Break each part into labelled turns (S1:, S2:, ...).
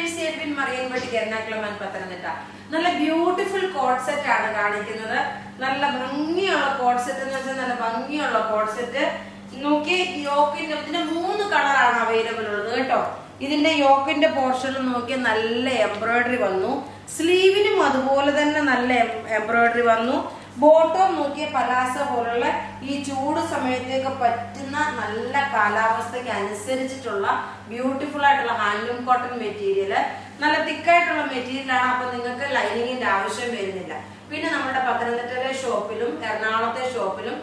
S1: Mercy Edwin Mariyanpatti Ernakulam Pathanamthitta. നല്ല beautiful code set ആണ് കാണിക്കുന്നത്. നല്ല ഭംഗിയുള്ള കോഡ് സെറ്റ് എന്ന് വെച്ചാൽ നല്ല ഭംഗിയുള്ള കോഡ് സെറ്റ്. നോക്കി യോക്കിന്റെ ഇതിന്റെ 3 കളറാണ് അവൈലബിൾ ഉള്ളത് കേട്ടോ. ഇതിന്റെ യോക്കിന്റെ പോർഷനിൽ നോക്കി നല്ല എംബ്രോയിഡറി വന്നു. സ്ലീവിനും അതുപോലെ തന്നെ നല്ല എംബ്രോയിഡറി വന്നു. ബോട്ടം നോക്കിയ പലാസ പോലുള്ള ഈ ചൂട് സമയത്തേക്ക് പറ്റുന്ന നല്ല കാലാവസ്ഥയ്ക്ക് അനുസരിച്ചിട്ടുള്ള ബ്യൂട്ടിഫുൾ ആയിട്ടുള്ള ഹാൻഡ്ലൂം കോട്ടൺ മെറ്റീരിയൽ. നല്ല തിക്കായിട്ടുള്ള മെറ്റീരിയലാണ്. അപ്പൊ നിങ്ങൾക്ക് ലൈനിങ്ങിന്റെ ആവശ്യം വരുന്നില്ല. പിന്നെ നമ്മുടെ പത്തനംതിട്ടയിലെ ഷോപ്പിലും എറണാകുളത്തെ ഷോപ്പിലും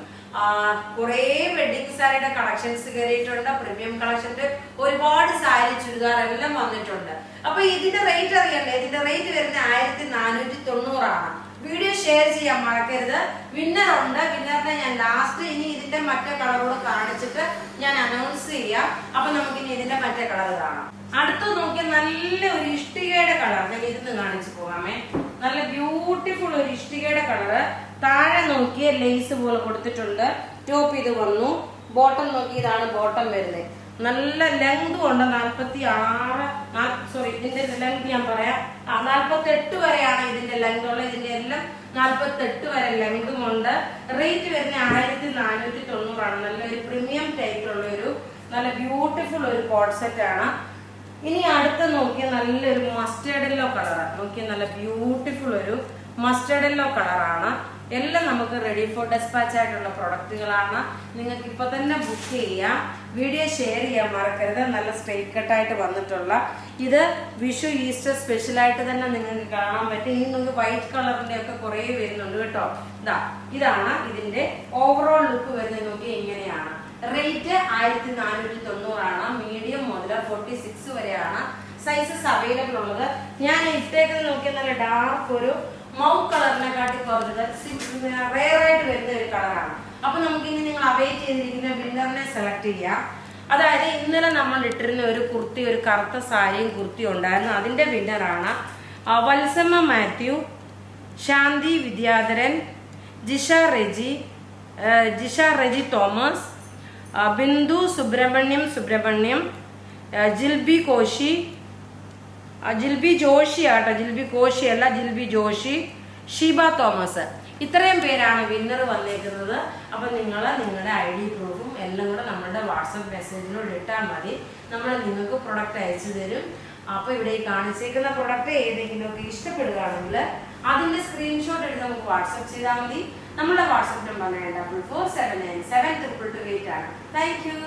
S1: കുറെ വെഡിങ് സാരിയുടെ കളക്ഷൻസ് കയറിയിട്ടുണ്ട്. പ്രീമിയം കളക്ഷന്റെ ഒരുപാട് സാരി ചുരിദാർ എല്ലാം വന്നിട്ടുണ്ട്. അപ്പൊ ഇതിന്റെ റേറ്റ് അറിയണ്ടേ? ഇതിന്റെ റേറ്റ് വരുന്നത് 1490 ആണ്. വീഡിയോ ഷെയർ ചെയ്യാൻ മറക്കരുത്. വിന്നർ ഉണ്ട്. വിന്നറിനെ ഞാൻ ലാസ്റ്റ് ഇനി ഇതിന്റെ മറ്റേ കളറോട് കാണിച്ചിട്ട് ഞാൻ അനൗൺസ് ചെയ്യാം. അപ്പൊ നമുക്ക് ഇനി ഇതിന്റെ മറ്റേ കളർ കാണാം. അടുത്ത് നോക്കിയ നല്ല ഒരു ഇഷ്ടികയുടെ കളർ ഞാൻ ഇരുന്ന് കാണിച്ചു പോകാമേ. നല്ല ബ്യൂട്ടിഫുൾ ഒരു ഇഷ്ടികയുടെ കളറ്. താഴെ നോക്കിയ ലേസ് പോലെ കൊടുത്തിട്ടുണ്ട്. ടോപ്പ് ഇത് വന്നു. ബോട്ടം നോക്കി ഇതാണ് ബോട്ടം വരുന്നത്. നല്ല ലെങ്ത് ഉണ്ട്. 46 ഇതിന്റെ ലെങ്ത് ഞാൻ പറയാം. 48 വരെയാണ് ഇതിന്റെ ലെങ്ത് ഉള്ളത്. ഇതിന്റെ എല്ലാം 48 വരെ ലെങ്തും ഉണ്ട്. റേറ്റ് വരുന്ന 1490 ആണ്. നല്ലൊരു പ്രീമിയം ടൈപ്പ് ഉള്ള ഒരു നല്ല ബ്യൂട്ടിഫുൾ ഒരു കോഡ് സെറ്റ് ആണ്. ഇനി അടുത്ത് നോക്കിയ നല്ലൊരു മസ്റ്റേർഡ് യെല്ലോ കളറാണ്. നോക്കിയ നല്ല ബ്യൂട്ടിഫുൾ ഒരു മസ്റ്റേർഡ് യെല്ലോ കളറാണ്. എല്ലാം നമുക്ക് റെഡി ഫോർ ഡെസ്പാച്ച് ആയിട്ടുള്ള പ്രൊഡക്റ്റുകളാണ്. നിങ്ങൾക്ക് ഇപ്പൊ തന്നെ ബുക്ക് ചെയ്യാം. വീഡിയോ ഷെയർ ചെയ്യാൻ മറക്കരുത്. നല്ല സ്ട്രെയിറ്റ് കട്ടായിട്ട് വന്നിട്ടുള്ള ഇത് വിഷു ഈസ്റ്റർ സ്പെഷ്യൽ ആയിട്ട് തന്നെ നിങ്ങൾക്ക് കാണാൻ പറ്റും. ഇനി നിങ്ങൾക്ക് വൈറ്റ് കളറിന്റെ ഒക്കെ കുറെ വരുന്നുണ്ട് കേട്ടോ. ഇതാണ് ഇതിന്റെ ഓവറോൾ ലുക്ക് വരുന്നത്. നോക്കി ഇങ്ങനെയാണ്. റേറ്റ് 1490 ആണ്. മീഡിയം മുതൽ 46 വരെയാണ് സൈസസ് അവൈലബിൾ ഉള്ളത്. ഞാൻ ഇട്ടേക്കുന്നത് നോക്കിയാൽ നല്ല ഡാർക്ക് ഒരു മൗ കളറിനെ കാട്ടി കുറഞ്ഞത് റെയർ ആയിട്ട് വരുന്ന ഒരു കളറാണ്. അപ്പൊ നമുക്ക് ഇനി നിങ്ങൾ അവൈറ്റ് ചെയ്തിരിക്കുന്ന വിന്നറിനെ സെലക്ട് ചെയ്യാം. അതായത് ഇന്നലെ നമ്മൾ ഇട്ടിരുന്ന ഒരു കുർത്തി, ഒരു കറുത്ത സാരിയും കുർത്തിയും ഉണ്ടായിരുന്നു. അതിന്റെ വിന്നറാണ് വത്സമ മാത്യു, ശാന്തി വിദ്യാധരൻ, ജിഷ റെജി തോമസ്, ബിന്ദു സുബ്രഹ്മണ്യം, ജിൽബി ജോഷി ആട്ടോ. ജിൽബി കോശി അല്ല, ജിൽബി ജോഷി, ഷീബ തോമസ്. ഇത്രയും പേരാണ് വിന്നർ വന്നേക്കുന്നത്. അപ്പൊ നിങ്ങൾ നിങ്ങളുടെ ID പ്രൂഫും എല്ലാം കൂടെ നമ്മുടെ വാട്സപ്പ് മെസ്സേജിലൂടെ ഇട്ടാൽ മതി. നമ്മൾ നിങ്ങൾക്ക് പ്രൊഡക്റ്റ് അയച്ചു തരും. അപ്പൊ ഇവിടെ ഈ കാണിച്ചേക്കുന്ന പ്രൊഡക്റ്റ് ഏതെങ്കിലും ഒക്കെ ഇഷ്ടപ്പെടുകയാണെങ്കിൽ അതിന്റെ സ്ക്രീൻഷോട്ട് എടുത്ത് നമുക്ക് വാട്സപ്പ് ചെയ്താൽ മതി. നമ്മുടെ വാട്സപ്പ് നമ്പർ 9447972228 ആണ്. Thank you.